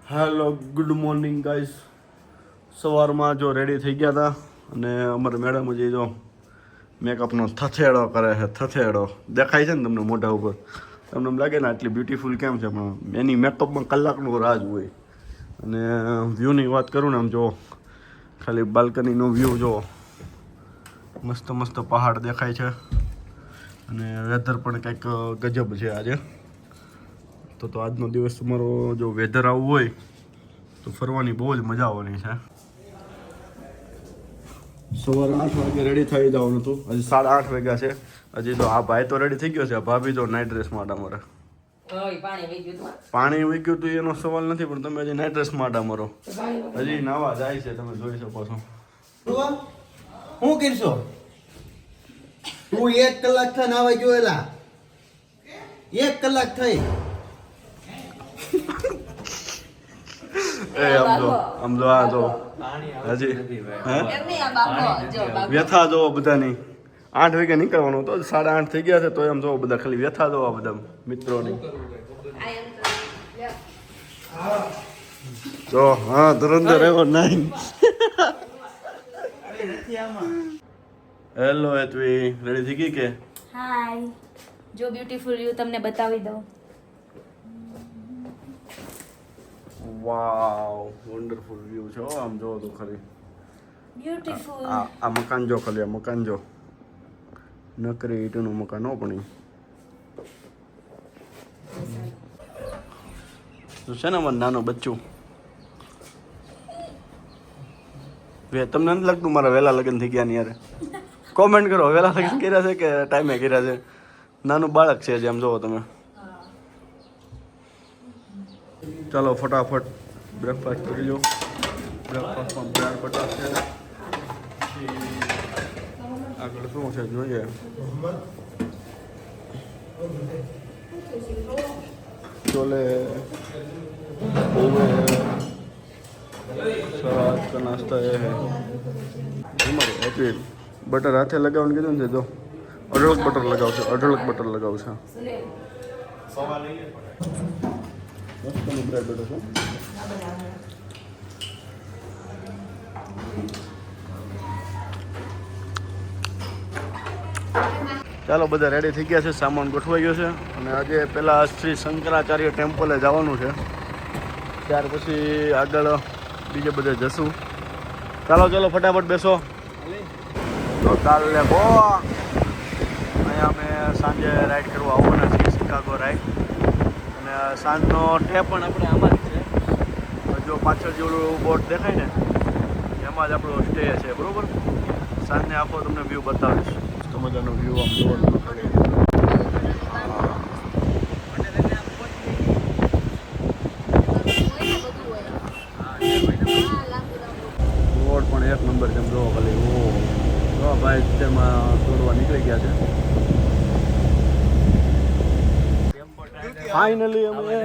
Hello good morning guys. સવારમાં જો ready થઈ ગયા હતા અને અમારે મેડમ હજી જો મેકઅપનો થથેડો કરે છે. થથેડો દેખાય છે ને તમને મોઢા ઉપર? તમને એમ લાગે ને આટલી બ્યુટીફુલ કેમ છે, પણ એની મેકઅપમાં કલાકનો રાજ હોય. અને વ્યૂની વાત કરું ને, આમ જો ખાલી બાલ્કનીનો વ્યૂ જો મસ્ત મસ્ત પહાડ દેખાય છે અને વેધર પણ કંઈક ગજબ છે આજે. તો આજનો દિવસ તમારો જો વેધર આવું હોય તો ફરવાની બહુ જ મજા આવવાની છે. સવારે 8 વાગે રેડી થઈ જવાનું હતું, હજી 8:30 વાગ્યા છે. હજી તો આ ભાઈ તો રેડી થઈ ગયો છે, ભાભી તો નાઇટ ડ્રેસમાં આટા મારે. પાણી વી ગયું હતું એનો સવાલ નથી, પણ તમે હજી નાઇટ ડ્રેસમાં આટા મારો. હજી નાવા જાય છે, તમે જોઈ શકો છો. શું કરશો તું? 1 કલાક થઈ નાવા જોયેલા, 1 કલાક થઈ. એ આમ જો આ જો હજી વ્યથા જોવો બધાની. 8 વાગે નીકળવાનું તો 8:30 થઈ ગયા છે, તો એમ જોવો બધા ખાલી વ્યથા જોવા બધા મિત્રોની. જો હા ધુરંધર એવો 9. હેલો હેતવી, રેડી થઈ ગઈ કે? હાય, જો બ્યુટીફુલ વ્યૂ તમને બતાવી દઉં. વાવ, વન્ડરફુલ વ્યૂ છે. આમ જોવો તો ખરી બ્યુટીફુલ. આ મકાન જો ખાલી, આ મકાન જો નકરી ઈંટનું મકાન હો, પણ છે ને મારું નાનું બચ્ચું. તમને નથી લાગતું મારા વહેલા લગ્ન થઈ ગયા ને યાર? કોમેન્ટ કરો, વહેલા લગ્ન કર્યા છે કે ટાઈમે કર્યા છે? નાનું બાળક છે જેમ જોવો તમે. ચાલો ફટાફટ બ્રેકફાસ્ટ કરી લો. બ્રેકફાસ્ટમાં બ્રેડ બટર છે. આગળ શું છે જોઈએ. छोले सलाद का नाश्ता ये है हमारे. बटर हाथे लगावવાનું કીધું ને, તો અઢળક બટર લગાવ છે, અઢળક બટર લગાવ છે. મસ્ત બ્રેડ બટર છે. ચાલો બધા રેડી થઈ ગયા છે, સામાન ગોઠવાઈ ગયો છે અને આજે પહેલાં શ્રી શંકરાચાર્ય ટેમ્પલે જવાનું છે, ત્યાર પછી આગળ બીજે બધે જશું. ચાલો ચાલો ફટાફટ બેસો. તો કાલે બહુ અહીંયા અમે સાંજે રાઈડ કરવા આવવાના છીએ, શિકાગો રાઈડ. અને સાંજનો સ્ટે પણ આપણે આમાં જ છે. જો પાછળ જેવડું બોટ દેખાય ને, એમાં જ આપણો સ્ટે છે, બરાબર. સાંજને આખો તમને વ્યૂ બતાવીશ. તો મજાનો વ્યૂ આમ જોવાનું. રોડ પણ એક નંબર જેમ જોવો ખાલી. ઓ ભાઈ તેમાં દોડવા નીકળી ગયા છે. ફાઇનલી અમે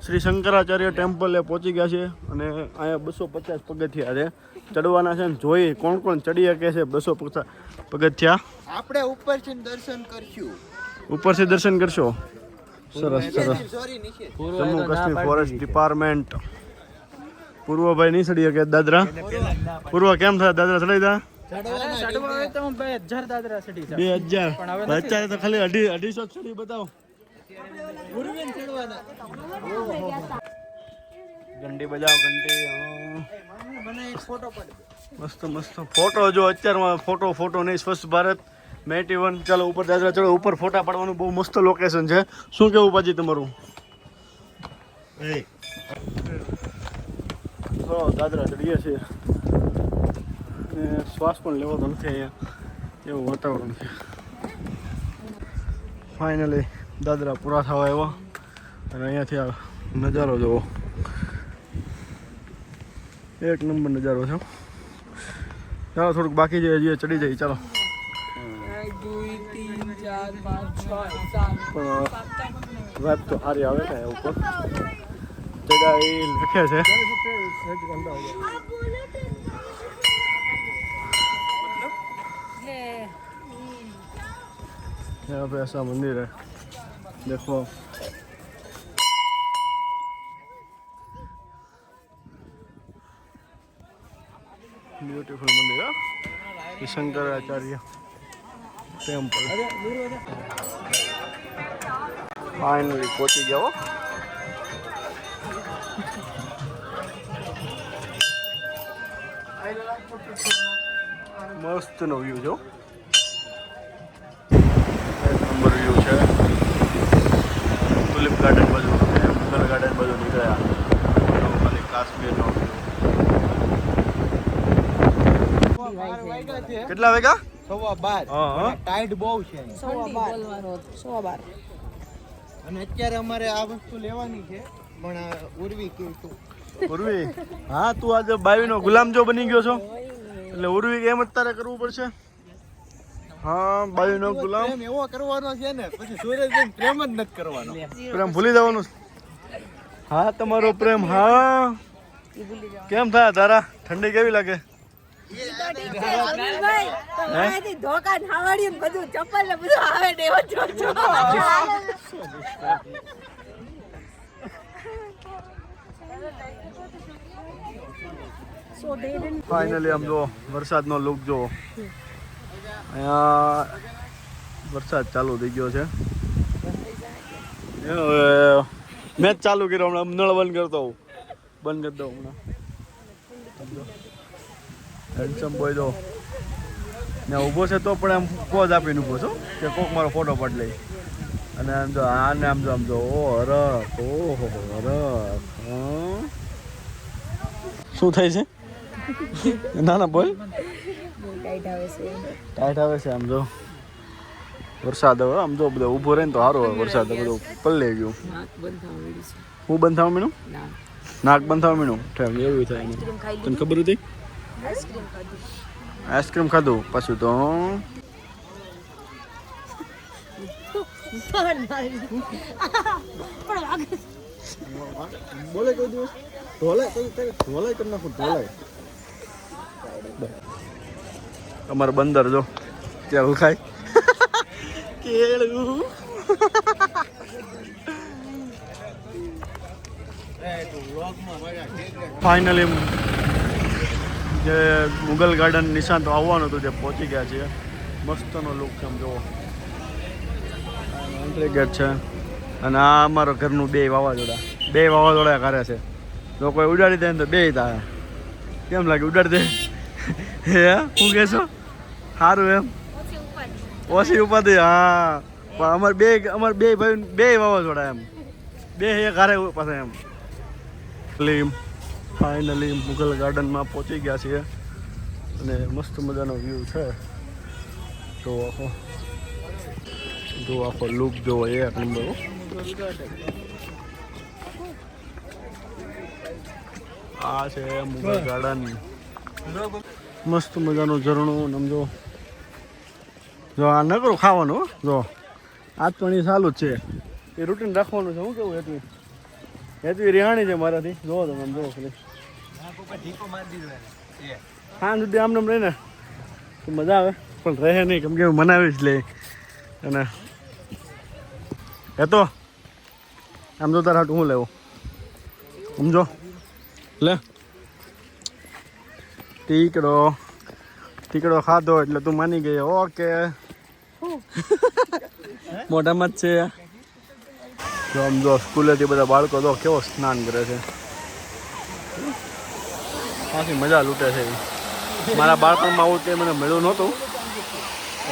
શ્રી શંકરાચાર્ય ટેમ્પલે પહોંચી ગયા છે અને અહીંયા 250 પગથિયા છે ચડવાના છે. ને જોઈએ કોણ કોણ ચડી શકે છે 250 પગથિયા. આપણે ઉપરથી દર્શન કરશું. ઉપરથી દર્શન કરશો? સરસ સરસ. Jammu Kashmir forest department. પૂર્વભાઈ નહીં ચડી શકે દાદરા? પૂર્વ કેમ થાય દાદરા ચડાઈ દા? 2000 અત્યારે તો ખાલી 250 ચડી બતાવો. ઘંટી બજાવ ઘંટી. મસ્ત મસ્ત ફોટો જો અત્યારમાં ફોટો નહીં. સ્વચ્છ ભારત મેટી 1. ચાલો ઉપર દાદરા ચડો. ઉપર ફોટા પાડવાનું બહુ મસ્ત લોકેશન છે. શું કેવું પાછી તમારું? દાદરા ચડીએ છીએ અને શ્વાસ પણ લેવો તો નથી અહીંયા, એવું વાતાવરણ છે. ફાઇનલી દાદરા પૂરા થવા આવ્યા અને અહીંયાથી આ નજારો જોવો, એક નંબર નજારો છે. ચાલો થોડુંક બાકી છે, હજી ચડી જાય. ચાલો વાત તો સારી આવે ને ઉપર ચડાઈ લખે છે. यहाँ पे ऐसा मंदिर है, देखो બ્યુટીફુલ મંદિર હા શંકરાચાર્ય ટેમ્પલ ફાઇનલી પહોંચી ગયો મસ્ત નો વ્યૂ જો એક નંબર વ્યૂ છે ટુલિપ ગાર્ડન બાજુ મુગલ ગાર્ડન બાજુ નીકળ્યા ખાલી કાશ્મીરનો કેટલા વાગ્યા 12:15 હા ટાઈડ બહુ છે 12:15 અને અત્યારે અમારે આ વસ્તુ લેવાની છે પણ ઉર્વી કીધું ઉર્વી હા તું આજે બાવીનો ગુલામ જો બની ગયો છો એટલે ઉર્વી એમ જ તારે કરવું પડશે હા બાવીનો ગુલામ પ્રેમ એવો કરવાનો છે ને પછી સૂરજબેન પ્રેમ જ નથી કરવાનો પ્રેમ ભૂલી જવાનું હા તમારો પ્રેમ હા કેમ થાય તારા ઠંડી કેવી લાગે ધોકા નાવાડ્યું બધું ચપ્પલ ને બધું આવે ને એવો ફાઇનલી આમ જો વરસાદનો લુક જો અહીંયા વરસાદ ચાલુ થઈ ગયો છે હવે મેચ ચાલુ કર્યો હમણાં નળ બંધ કરતો હોઉં બંધ કરી દઉં હમણાં હેન્ડસમ બોય જો ને ઊભો છે તો પણ આમ પોઝ આપીને ઊભો છો કે કોક મારો ફોટો પાડી લઈ અને આમ જો આને આમ જો ઓ હરખ ઓહો હરખ શું થાય છે ના ના બોલ ટાઈટ આવે છે આમ જો વરસાદ હવે આમ જો બધો ઊભો રહે ને તો સારું હોય વરસાદ બધું પલ્લે ગયું હું બંધ થવા મીનું નાક બંધ થવા મીનું એવું થાય ને તને ખબર હતી આઈસ્ક્રીમ ખાધું પાછું તો બોલે કોઈ દિવસ ઢોલાય કરી નાખું ઢોલાય અમારે બંદર જો ત્યાં હું ખાય કેળું ફાઇનલી જે મુગલ ગાર્ડન નિશાન તો આવવાનું હતું જે પહોંચી ગયા છીએ મસ્તનો લુક છે આમ જુઓ એન્ટ્રી ગેટ છે અને આ અમારા ઘરનું બે વાવાઝોડા કરે છે જો કોઈ ઉડાડી દે ને તો બે થાય કેમ લાગે ઉડાડી દે હે શું કહેશો સારું એમ ઓછી ઉપાધિ હા પણ અમારે બે ભાઈ બે વાવાઝોડા એમ બે એક હારે પાસે એમ ફાઇનલી મુગલ ગાર્ડનમાં પહોંચી ગયા છીએ અને મસ્ત મજાનો વ્યૂ છે જો આખો લુક જોવો એક નંબર આ છે મુગલ ગાર્ડન મસ્ત મજાનું ઝરણું સમજો જો આ ન કરું ખાવાનું જો આજ પણ એ સારું જ છે એ રૂટીન રાખવાનું છે શું કેવું એટલું રિહાણી છે મારાથી જોવો તમે જોવો ખાલી હા સુધી આમને રહે ને તો મજા આવે પણ રહે નહીં કેમ કે મનાવી જ લે અને એ તો આમ જો તારા હાટું હું લેવું સમજો લે ટીકડો ખાધો એટલે તું માની ગઈ ઓકે મોઢામાં જ છે જો આમ જો સ્કૂલેથી બધા બાળકો તો કેવો સ્નાન કરે છે આખી મજા લૂંટે છે મારા બાળપણમાં આવું તે મને મળ્યું નહોતું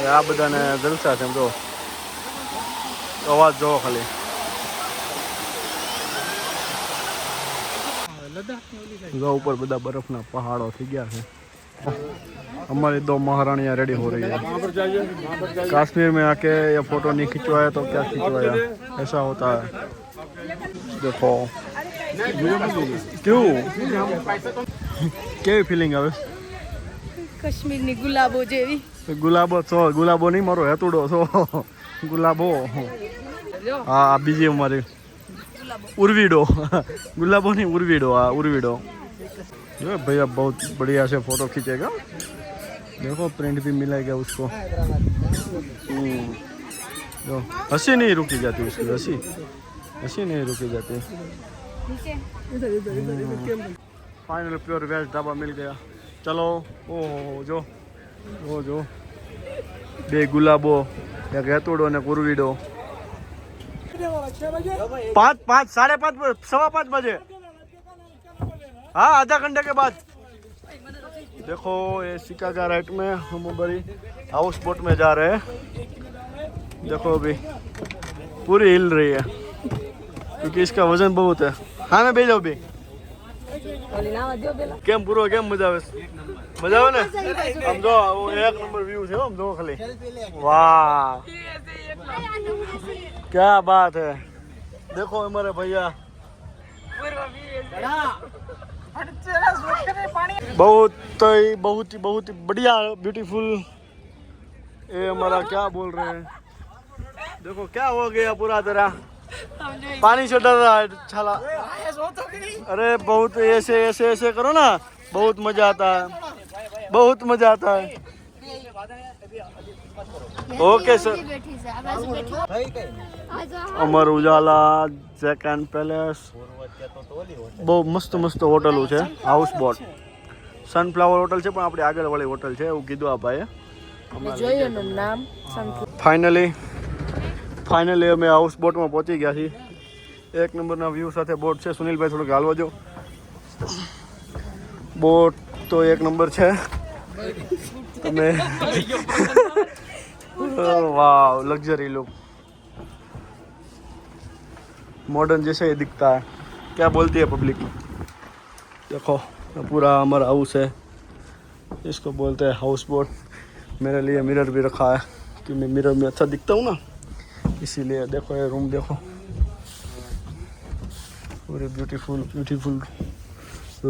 આ બધાને જલસા છે એમ જો અવાજ જોવો ખાલી જો ઉપર બધા બરફના પહાડો થઈ ગયા છે हमारी दो महारानियाँ रेडी हो रही है कश्मीर में आके ये फोटो नहीं खिंचवाया तो क्या खिंचवाया ऐसा होता है देखो क्यों કેવી ફિલિંગ આવે કાશ્મીરની ગુલાબો જેવી ગુલાબો નહીં મારો હેતુડો છો ગુલાબો હા બીજી અમારી उर्वीडो गुलाबो नहीं उर्वीडो हाँ उर्वीडो भैया बहुत बढ़िया से फोटो खींचेगा देखो प्रिंट भी मिलेगा उसको जो हंसी नहीं रुकी जाती उसकी हंसी नहीं रुकी जाती फाइनल प्योर वेज ढाबा मिल गया ચલો ઓહો જો જો બે ગુલાબો એક હેતુડો ને કુરવીડો 5 5:30 5:15 बजे हाँ आधा घंटे के बाद देखो ये शिकागा राइट में हम बड़ी हाउस बोट में जा रहे हैं देखो अभी पूरी हिल रही है क्योंकि इसका वजन बहुत है हाँ मैं भेजा अभी કેમ પૂરો કેમ મજા આવે મજા આવે ને આમ જો એક નંબર વ્યૂ છે આમ જો ખાલી વાહ क्या बात है देखो हमारे भैया बहुत ही बढ़िया ब्यूटीफुल ये हमारा क्या बोल रहे हैं देखो क्या हो गया पूरा तरह पानी से डर रहा है छाला अरे बहुत ऐसे ऐसे ऐसे करो ना बहुत मजा आता है okay sir Amar Ujala jack and palace બહુ મસ્ત મસ્ત હોટલો છે હાઉસ બોટ સનફ્લાવર હોટલ છે પણ આપણી આગળવાળી હોટલ છે એવું કીધું આ ભાઈએ ફાઇનલી અમે હાઉસ બોટમાં પહોંચી ગયા છીએ એક નંબરના વ્યૂ સાથે બોટ છે સુનિલભાઈ થોડુંક હાલવા જો બોટ તો એક નંબર છે તમે वाह लग्जरी लुक मॉडर्न जैसे ये दिखता है क्या बोलती है पब्लिक देखो पूरा हमारा हाउस है इसको बोलते हैं हाउस बोट मेरे लिए मिरर भी रखा है कि मैं मिरर में अच्छा दिखता हूँ ना इसीलिए देखो ये रूम देखो पूरी ब्यूटीफुल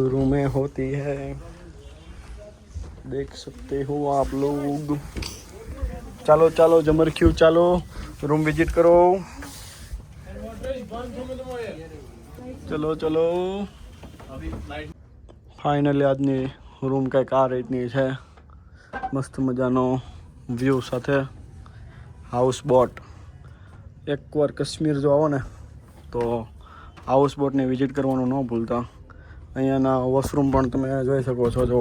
रूमें होती है देख सकते हो आप लोग ચાલો ચાલો જમરખ્યુ ચાલો રૂમ વિઝિટ કરો ચલો ચલો ફાઇનલી આજની રૂમ કંઈક આ રીતની છે મસ્ત મજાનો વ્યૂ સાથે હાઉસ બોટ એકવાર કાશ્મીર જો આવો ને તો હાઉસ બોટને વિઝિટ કરવાનું ન ભૂલતા અહીંયાના વોશરૂમ પણ તમે જોઈ શકો છો જો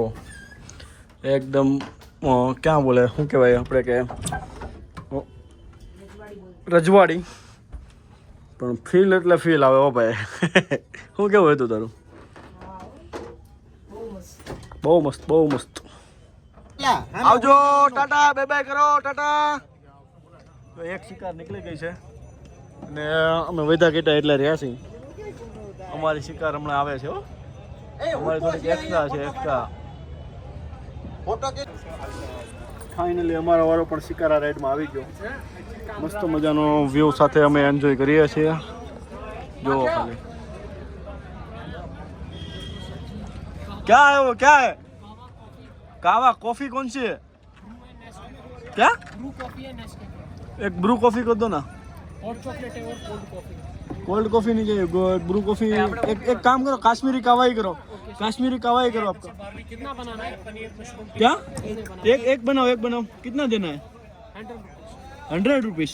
એકદમ ક્યાં બોલે શું કહેવાય આપણે કે રજવાડી પણ ફીલ એટલે ફીલ આવે હો ભાઈ શું કેવું હતું તારું બહુ મસ્ત આવજો ટાટા બાય બાય કરો ટાટા તો એક શિકાર નીકળી ગઈ છે અને અમે વધ્યા કેટલા એટલે રહ્યા છીએ અમારી શિકાર હમણાં આવે છે હો અમારી થોડીક એક્સ્ટ્રા છે એક્સ્ટ્રા ફાઇનલી અમારો વારો પણ શિકારા રાઈડમાં આવી ગયો મસ્ત મજાનો વ્યૂ સાથે અમે એન્જોય કરીએ છીએ જો ખાલી क्या है वो क्या है कावा कॉफी कौन सी है क्या एक ब्रू कॉफी कर दो ना हॉट चॉकलेट है और कोल्ड कॉफी नहीं चाहिए ब्रू कॉफी एक काम करो काश्मीरी कावाई करो काश्मीरी कावाई करो आपका कितना बनाना है पनीर मशरूम क्या एक बनाओ कितना देना है 100 रुपीज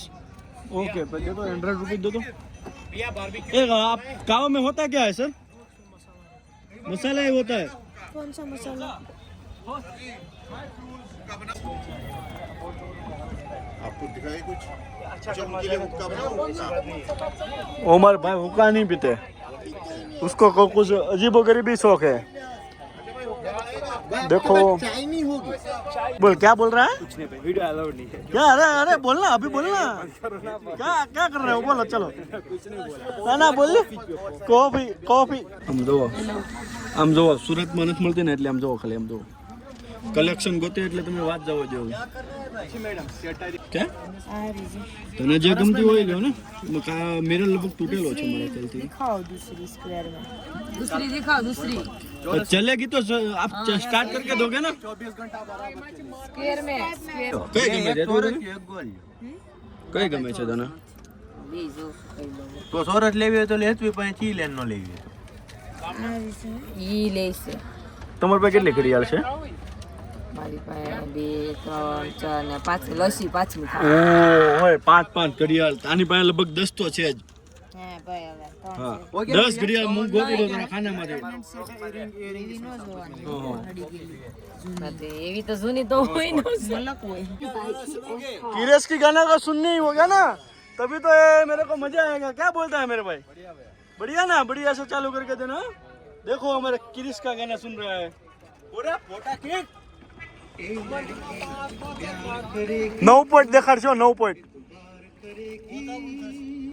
ओके दे दो 100 रुपीज दे दो एक आप कावा में होता क्या है सर मसाला ही होता है कौन सा मसाला आपको दिखाए कुछ चमकीले हुक्का बनाओ उमर भाई हुक्का नहीं पीते उसको कुछ अजीबो गरीबी शौक है देखो चाय होगी बोल क्या बोल रहा है कुछ नहीं भाई वीडियो अलाउड नहीं है क्या अरे बोलना अभी बोलना क्या कर रहे हो बोलो चलो कुछ नहीं बोला ના બોલ કોફી આમ જોવો સુરતમાં નથી મળતી ને એટલે આમ જોવો ખાલી આમ જોવો કલેક્શન ગોતે એટલે તમે વાત જવો જેવું ક્યાં તને જે ગમતી હોય લો ને મેરો લગભગ તૂટેલો છે મારા ખ્યાલથી दिखाओ दूसरी स्क्वायर में दूसरी दिखाओ दूसरी चलेगी तो आप स्टार्ट करके दोगे ना स्क्वायर में स्क्वायर કઈ ગમે છે કઈ ગમે છે તને તો સોરઠ લેવી હોય તો લેવી પણ ચી લેન નો લેવી ઈ લેશે તમારી પાસે કેટલી ઘડિયાળ છે મારી પાસે 2 3 4 ને 5 લસી પાછમી ઓ હોય 5 ઘડિયાળ આની પાસે લગભગ 10 તો છે જ हाँ भाई હવે 3 હા 10 ઘડિયાળ મૂંગ ગોતી લો તારા ખાનામાંથી એવી ન જોવાની એવી તો જૂની તો હોય ને મલક હોય किरेश की गाना का सुनने ही होगा ना तभी तो ये मेरे को मजा आएगा क्या बोलता है मेरे भाई बढ़िया ना बढ़िया से चालू करके देना देखो हमारे किरिश का गाना सुन रहा है पूरा फोटा किक 9 पॉइंट देखा छो 9 पॉइंट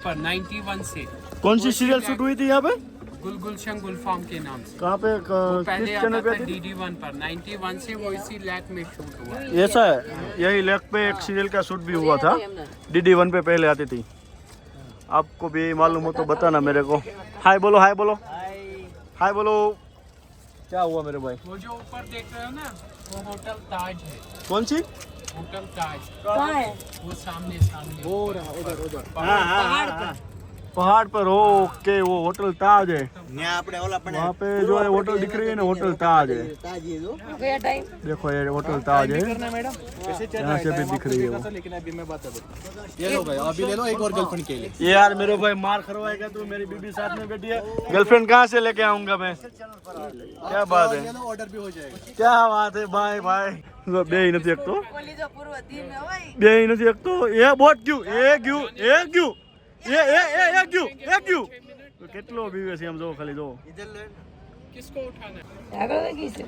पर 91 से कौन सी सीरियल शूट हुई थी यहाँ पे गुल गुलशन गुलफाम के नाम से कहाँ पे पहले किस आता चैनल पे था थी DD1 पर 91 से वो इसी लैक में शूट हुआ ऐसा है यही लेक पे एक सीरियल का शूट भी हुआ था DD1 पे पहले आती थी आपको भी मालूम हो तो बताना मेरे को हाय बोलो हाय बोलो हाय बोलो क्या हुआ मेरे भाई वो जो ऊपर देख रहे हो ना वो होटल ताज है कौन सी होटल ताज कहाँ है? वो सामने सामने वो रहा उधर उधर पहाड़ पर ओके वो होटल ताज है ન્યા આપણે ઓલા પણ वहाँ पे जो है होटल दिख रही है ना होटल ताज है તાજી જો કયા ટાઈમ देखो ये होटल ताज है यहाँ से भी दिख रही है वो लेकिन अभी मैं बता दूं ये लो भाई अभी ले लो एक और गर्लफ्रेंड के लिए ये यार मेरे भाई मार खरवाएगा तू मेरी बीबी साथ में बैठी है गर्लफ्रेंड कहाँ से लेके आऊंगा मैं क्या बात है चलो ऑर्डर भी हो जाएगा क्या बात है भाई भाई બે નથી એક તો પોલી જો પૂર્વ દિન હોય બે નથી એક તો એ બોટ ગયું એ ગયું તો કેટલો બીવે છે આમ જો ખાલી જો किसको उठाना है આગળ ગઈ છે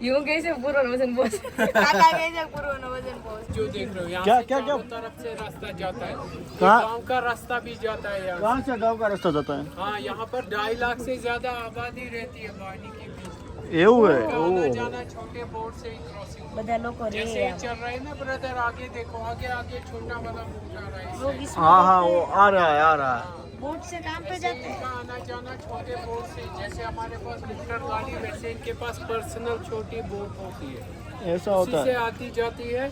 યું કહે છે પૂર્વનું વજન બોસ કાકા કહે છે પૂર્વનું વજન બોસ जो देख रहे हो यहाँ क्या से क्या क्या चारों तरफ से रास्ता जाता है कहाँ? गांव का रास्ता भी जाता है यहाँ कहाँ से गाँव का रास्ता जाता है हाँ यहाँ पर 2.5 लाख से ज्यादा आबादी रहती है वाणी के बीच એવું है आना ओ जाना छोटे बोट से ही क्रॉसिंग બધા લોકો રે जैसे ही चल रहे हैं ना ब्रदर आगे देखो आगे आगे छोटा वाला बोट आ रहा है लोग इससे। इसमें हाँ हाँ वो आ रहा है आ रहा है बोट से काम पे जैसे जाते हैं इनका आना जाना छोटे बोट से जैसे हमारे पास मोटर गाड़ी वैसे इनके पास पर्सनल छोटी बोट होती है ऐसा उसी होता से है आती जाती है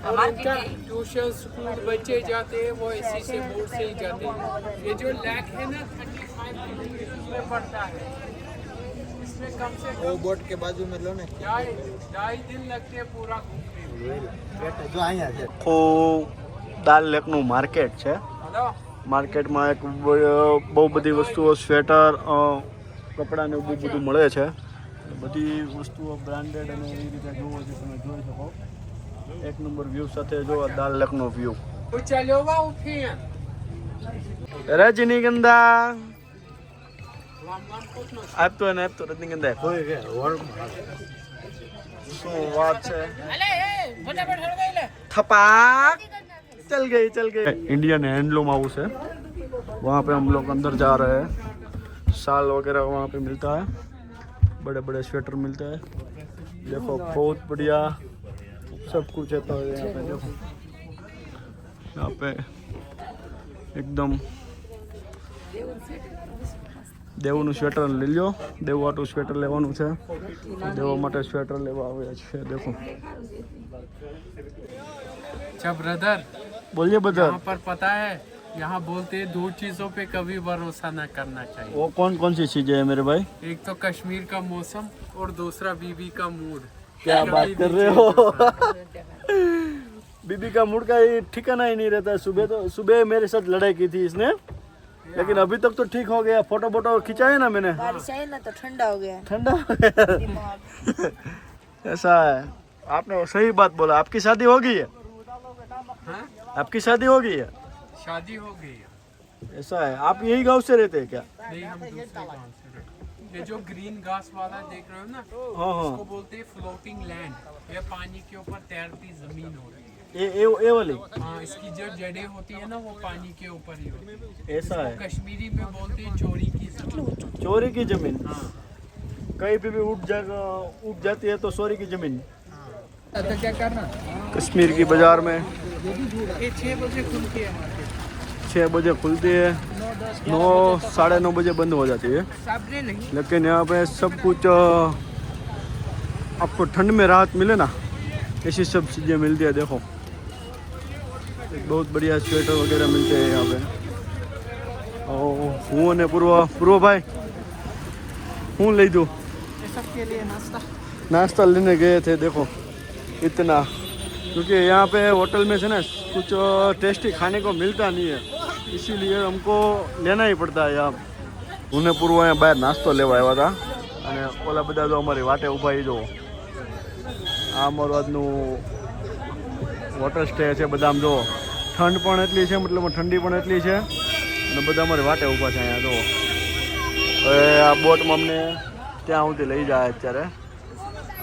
और इनका ट्यूशन स्कूल बच्चे जाते हैं वो इसी से बोट से ही जाते हैं ये जो लैक है ना 35 किलोमीटर में पड़ता है इसमें कम से वो कम बोट के बाजू में लो ने 2.5 दिन लगते हैं पूरा घूमने में બેટા જો અહીંયા છે આખું દાલ લેકનું માર્કેટ છે हेलो માર્કેટમાં એક બહુ બધી વસ્તુઓ સ્વેટર કપડાં ને એવું બધું મળે છે બધી વસ્તુઓ બ્રાન્ડેડ અને એ રીતે જોવો છે તમે જોઈ શકો એક નંબર વ્યૂ સાથે જો આ દાલ લેકનો વ્યૂ वो चलो वाह उठिए રજનીગંધા वाम वाम पूछनो આપતો એને આપતો રજનીગંધા શું વાત છે फटाफट हट गए ले थपाक चल गई इंडियन हैंडलूम हाउस है वहाँ पे हम लोग अंदर जा रहे हैं शाल वगैरह वहाँ पे मिलता है बड़े बड़े स्वेटर मिलते हैं देखो बहुत बढ़िया सब कुछ है तो यहाँ पे एकदम દેવનું સ્વેટર લઈ લ્યો દેવવાટું સ્વેટર લેવાનું છે દેવા માટે સ્વેટર લેવા આવ્યા છે દેખો अच्छा ब्रदर બોલીએ બધા यहाँ पर पता है यहाँ बोलते हैं 2 चीजों पे कभी भरोसा न करना चाहिए वो कौन कौन सी चीजें है मेरे भाई एक तो कश्मीर का मौसम और दूसरा बीवी का मूड क्या बात कर रहे हो बीबी का मूड का ही ठिकाना ही नहीं रहता है सुबह मेरे साथ लड़ाई की थी इसने लेकिन अभी तक तो ठीक हो गया फोटो वोटो खिंचाए ना मैंने बारिश आई ना तो ठंडा हो गया ठंडा हो गया ऐसा है आपने सही बात बोला आपकी शादी हो गई है हाँ? आपकी शादी हो गई है शादी हो गई है ऐसा है आप यही गांव से रहते हैं क्या नहीं हम दूसरे गांव से रहते हैं। ये जो ग्रीन घास वाला देख रहे हो ना हाँ हाँ उसको बोलते हैं फ्लोटिंग लैंड ये पानी के ऊपर तैरती जमीन हो रही है ये वाली हाँ इसकी जो जड़ें होती है ना वो पानी के ऊपर ही होती है ऐसा है कश्मीरी में बोलते हैं चोरी की जमीन चोरी की जमीन हाँ कहीं पे भी उठ जाती है तो चोरी की जमीन तो क्या करना कश्मीर की बाजार में ये 6 बजे खुलती है मार्केट 6 बजे खुलती है 9 साढ़े 9 बजे बंद हो जाती है सामने नहीं लेकिन यहाँ पे सब कुछ आपको ठंड में राहत मिले ना ऐसी सब चीज़ें मिलती है देखो एक बहुत बढ़िया स्वेटर वगैरह मिलते हैं यहाँ पे हूँ ने पूर्व भाई हूँ ले दूँ सबके लिए नाश्ता नाश्ता लेने गए थे देखो इतना क्योंकि यहाँ पे होटल में से ना कुछ टेस्टी खाने को मिलता नहीं है इसीलिए हमको लेना ही पड़ता है यहाँ. હું ને પૂર્વ અહીંયા બહાર નાસ્તો લેવા આવ્યા હતા અને ઓલા બધા તો અમારી વાટે ઊભા એ જો આ અમારું આજનું વોટર સ્ટે છે. બધા આમ જો ઠંડ પણ એટલી છે, મતલબ ઠંડી પણ એટલી છે અને બધા અમારી વાટે ઊભા છે અહીંયા જો. હવે આ બોટમાં અમને ત્યાં સુધી લઈ જાય અત્યારે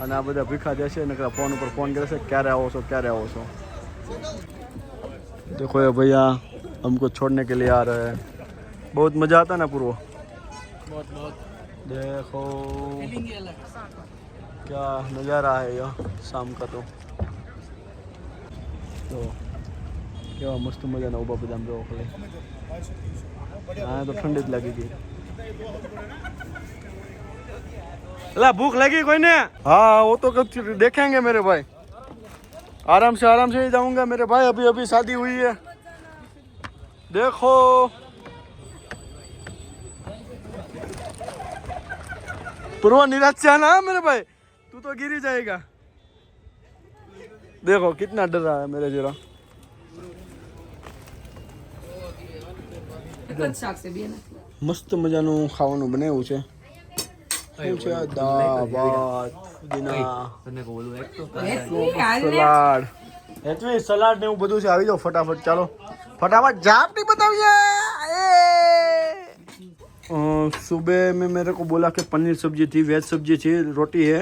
અને આ બધા ભીખા જશે ને ફોન ઉપર ફોન કરે છે ક્યારે આવો છો ક્યારે આવો છો. देखो ये भैया हमको छोड़ने के लिए आ रहे हैं. बहुत मज़ा आता ना पूर्व. बहुत बहुत देखो फीलिंग ही अलग. क्या नज़ारा है ये शाम का. તો કેવા મસ્ત મજાના ઊભા બધા જો ખાલી. હા તો ઠંડી જ લાગી ગઈ. अला भूख लगी कोई ने? हाँ वो तो कब देखेंगे मेरे भाई. आराम से ही जाऊंगा मेरे भाई. अभी अभी शादी हुई है. देखो पूर्व निराश से आना मेरे भाई. तू तो गिर ही जाएगा. देखो कितना डर रहा है मेरे जरा. મસ્ત મજાનું ખાવાનું બનાવ્યું છે. શું છે? દાળ ભાત પુદીના સલાડ. હેતવી સલાડ ને એવું બધું છે. આવી જાઓ ફટાફટ. ચાલો फटाफट जाप नहीं बताइए. सुबह में मेरे को बोला कि पनीर सब्जी थी, वेज सब्जी थी, रोटी है,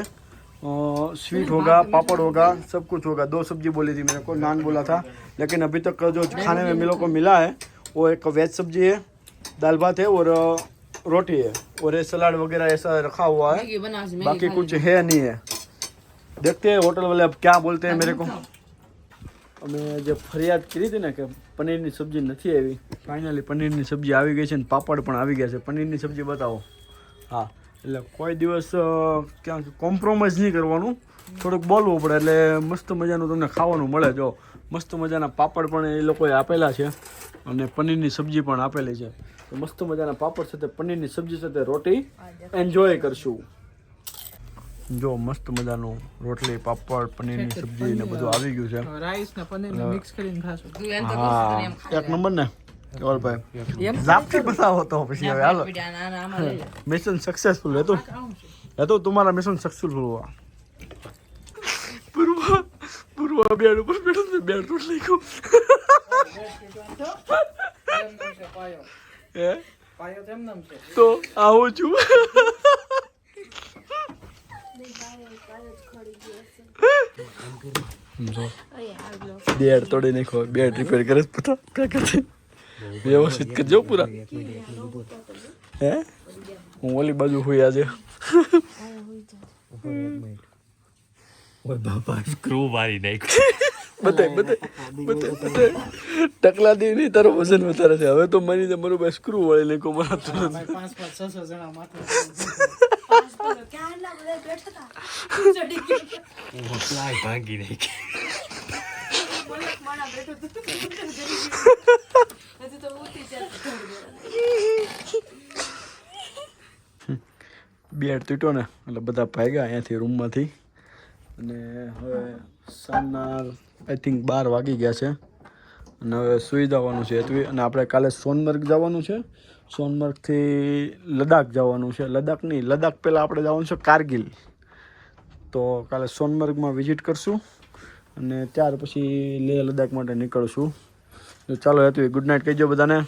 स्वीट होगा, पापड़ होगा, सब कुछ होगा. 2 सब्जी बोली थी मेरे को, नान बोला था. लेकिन अभी तक जो खाने में मेरे को मिला है वो एक वेज सब्जी है, दाल भात है और रोटी है और ये सलाद वगैरह ऐसा रखा हुआ है. बाकी कुछ है नहीं है. देखते हैं होटल वाले अब क्या बोलते हैं मेरे को. અમે જે ફરિયાદ કરી હતી ને કે પનીરની સબ્જી નથી આવી, ફાઇનલી પનીરની સબ્જી આવી ગઈ છે ને પાપડ પણ આવી ગયા છે. પનીરની સબ્જી બતાવો. હા એટલે કોઈ દિવસ ક્યાંક કોમ્પ્રોમાઇઝ નહીં કરવાનું, થોડુંક બોલવું પડે એટલે મસ્ત મજાનું તમને ખાવાનું મળે. જો મસ્ત મજાના પાપડ પણ એ લોકોએ આપેલા છે અને પનીરની સબ્જી પણ આપેલી છે. તો મસ્ત મજાના પાપડ સાથે પનીરની સબ્જી સાથે રોટી એન્જોય કરશું. જો મસ્ત મજાનું રોટલી પાપડ પનીરની સબ્જી ને બધું આવી ગયું છે. રાઈસ ને પનીર ને મિક્સ કરીને ખાશો. હા એક નંબર ને કેવલભાઈ. ઝાપથી બતાવો તો પછી હવે હાલો. મિશન सक्सेसफुल है तो तुम्हारा मिशन सक्सेसफुल हुआ. पूर्व बेड ऊपर बैठो तो बेड तोड़ लेको. तो આવું છું. बेड तोड़े नहीं खो. बेड रिपेयर करे पता क्या करते व्यवस्थित करजो पूरा. હે હું ઓલી બાજુ હોઈ આજે. ઓય બાપા સ્ક્રૂ મારી નાખ. બતાય ટકલા દે નહીં, તારો વજન વધારે છે. હવે તો મારી દે મારું ભાઈ સ્ક્રૂ વાળી નાખો મારા તુરંત. 500-600 જણા માથે પ્લાય ભાંગી નાખ. બેડ તૂટ્યો ને એટલે બધા ભાગ્યા અહીંયાથી રૂમમાંથી. અને હવે સાંજના આઈ થિંક 12 વાગી ગયા છે અને હવે સૂઈ જવાનું છે. અને આપણે કાલે સોનમર્ગ જવાનું છે. સોનમર્ગથી લદ્દાખ જવાનું છે. લદ્દાખ પહેલાં આપણે જવાનું છે કારગિલ. તો કાલે સોનમર્ગમાં વિઝિટ કરશું અને ત્યાર પછી લેહ લદ્દાખ માટે નીકળશું. ચાલો હેતુ ગુડ નાઇટ કહેજો બધાને.